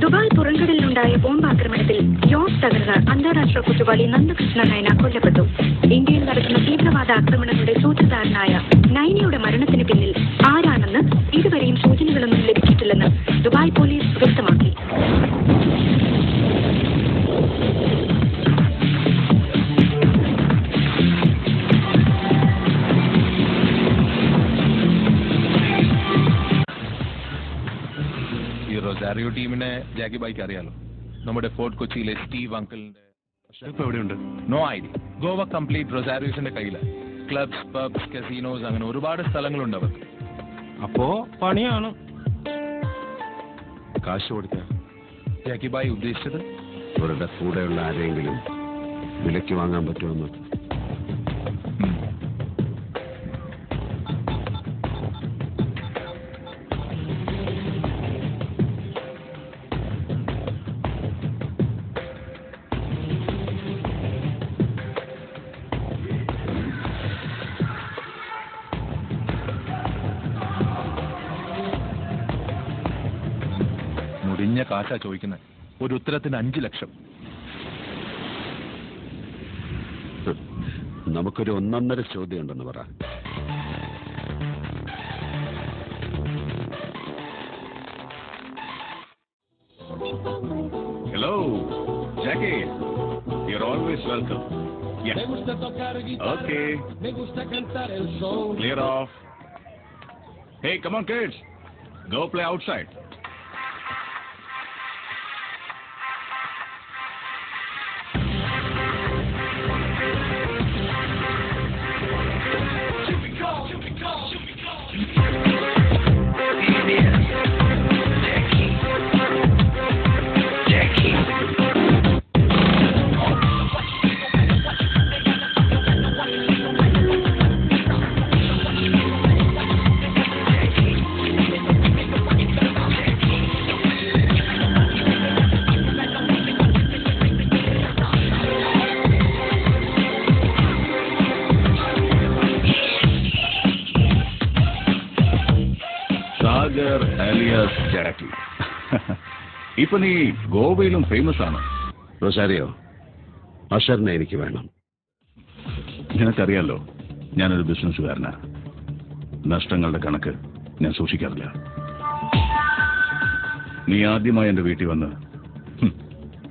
Dubai പുറംകടലിലുണ്ടായ ബോംബാക്രമണത്തിൽ yacht തകർന്ന അന്താരാഷ്ട്ര കുറ്റവാളി നന്ദകൃഷ്ണ നൈന കൊല്ലപ്പെട്ടു. ഇന്ത്യയിൽ നടക്കുന്ന തീവ്രവാദ ആക്രമണങ്ങളുടെ സൂത്രധാരനായ നൈനയുടെ മരണത്തിന് പിന്നിൽ ആരാണെന്ന് ഇതുവരെയും സൂചനകളൊന്നും ലഭിച്ചിട്ടില്ലെന്ന് ദുബായ് പോലീസ് വ്യക്തമാക്കി. റൊസാരിയോ ടീമിനെ ജാക്കി ബൈക്ക് അറിയാലോ. നമ്മുടെ ഫോർട്ട് കൊച്ചിയിലെ സ്റ്റീവ് അങ്കിളിന്റെ എവിടെയുണ്ട്? No idea. ഗോവ കംപ്ലീറ്റ് റൊസാരിയോസിന്റെ കയ്യിലാണ്. ക്ലബ്സ്, പബ്സ്, കസിനോസ്, അങ്ങനെ ഒരുപാട് സ്ഥലങ്ങളുണ്ട് അവർക്ക്. അപ്പോ പണിയാണ്. കാശ് കൊടുത്ത ജാക്കി ബായ് ഉദ്ദേശിച്ചത് അവരുടെ കൂടെയുള്ള ആരെങ്കിലും വിലയ്ക്ക് വാങ്ങാൻ പറ്റുമെന്ന്. മുടിഞ്ഞ കാശാ ചോദിക്കുന്നത്. ഒരു ഉത്തരത്തിന് 5 ലക്ഷം. നമുക്കൊരു 1.5 ചോദ്യം ഉണ്ടെന്ന് പറ. Hello, Jackie. You're always welcome. Yeah. Okay. Clear off. Hey, come on, kids. Go play outside. Sagar alias Jackie. ഇപ്പൊ നീ ഗോവയിലും ഫേമസ് ആണ്. റൊസാരിയോ, അഷറിനെ എനിക്ക് വേണം. നിനക്കറിയാലോ, ഞാനൊരു ബിസിനസ്സുകാരനാ. നഷ്ടങ്ങളുടെ കണക്ക് ഞാൻ സൂക്ഷിക്കാറില്ല. നീ ആദ്യമായി എന്റെ വീട്ടിൽ വന്ന്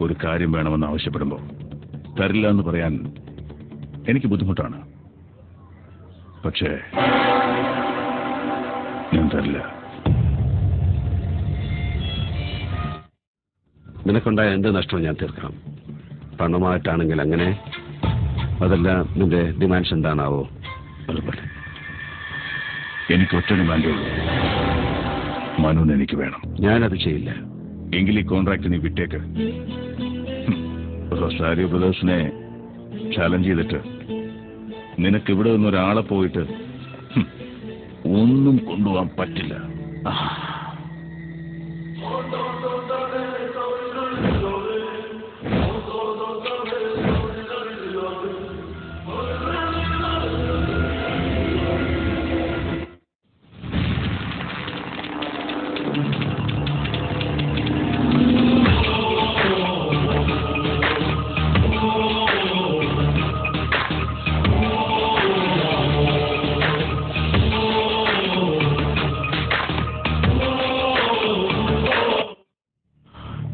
ഒരു കാര്യം വേണമെന്ന് ആവശ്യപ്പെടുമ്പോ തരില്ല എന്ന് പറയാൻ എനിക്ക് ബുദ്ധിമുട്ടാണ്. പക്ഷേ ഞാൻ തരില്ല. നിനക്കുണ്ടായ എന്ത് നഷ്ടവും ഞാൻ തീർക്കാം. പണമായിട്ടാണെങ്കിൽ അങ്ങനെ. അതല്ല, നിന്റെ ഡിമാൻഡ്സ് എന്താണാവോ? അതുപോലെ എനിക്ക് ഒറ്റ ഡിമാൻഡേ ഉള്ളൂ. മനുവിന് എനിക്ക് വേണം. ഞാനത് ചെയ്യില്ല. എങ്കിൽ ഈ കോൺട്രാക്ട് നീ വിട്ടേക്ക്. റൊസാരിയോ ബ്രദേഴ്സിനെ ചാലഞ്ച് ചെയ്തിട്ട് നിനക്ക് ഇവിടെ നിന്ന് ഒരാളെ പോയിട്ട് ഒന്നും കൊണ്ടുപോകാൻ പറ്റില്ല.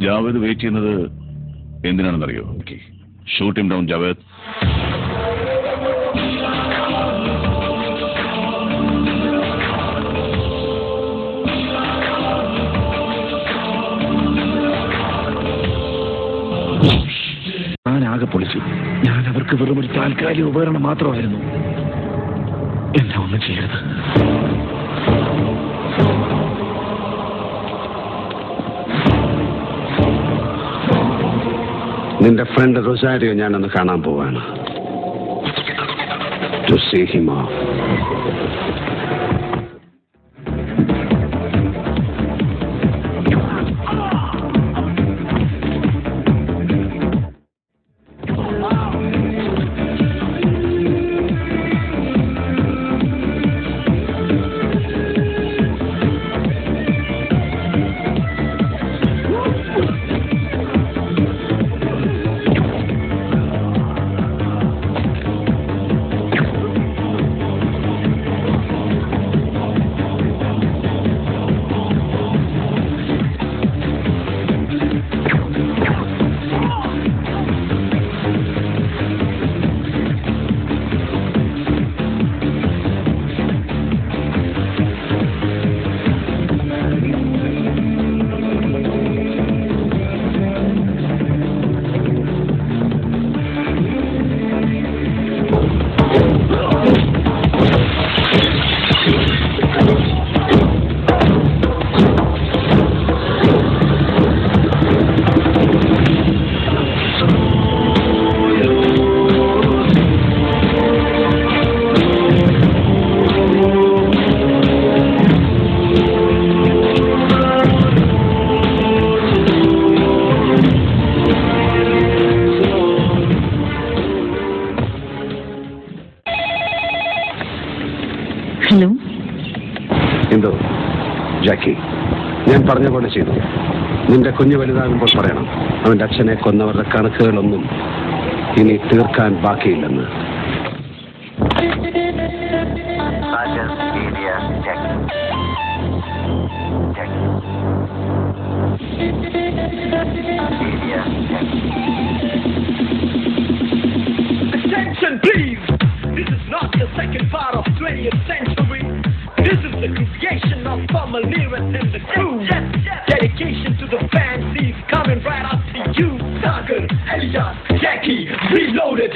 ജാവേദ് വെയിറ്റ് ചെയ്യുന്നത് എന്തിനാണെന്നറിയോ? Shoot him down Javed. ഞാനാകെ പൊളിച്ചു. ഞാൻ അവർക്ക് വെറും ഒരു താൽക്കാലിക ഉപകരണം മാത്രമായിരുന്നു. എന്നെ ഒന്നും ചെയ്യരുത്. നിന്റെ ഫ്രണ്ട് റൊസാരിയോ ഞാനൊന്ന് കാണാൻ പോവാണ്. To see him off. Jackie, ഞാൻ പറഞ്ഞ പോലെ ചെയ്തു. നിന്റെ കുഞ്ഞ് വലുതാകുമ്പോൾ പറയണം, അവന്റെ അച്ഛനെ കൊന്നവരുടെ കണക്കുകളൊന്നും ഇനി തീർക്കാൻ ബാക്കിയില്ലെന്ന്. Attention please, this is not the second part of 20th century. This is the creation of Pamal Neeraj and the crew. Dedication to the fans, he's coming right up to you. Sagar, Elias, Jackie, reloaded.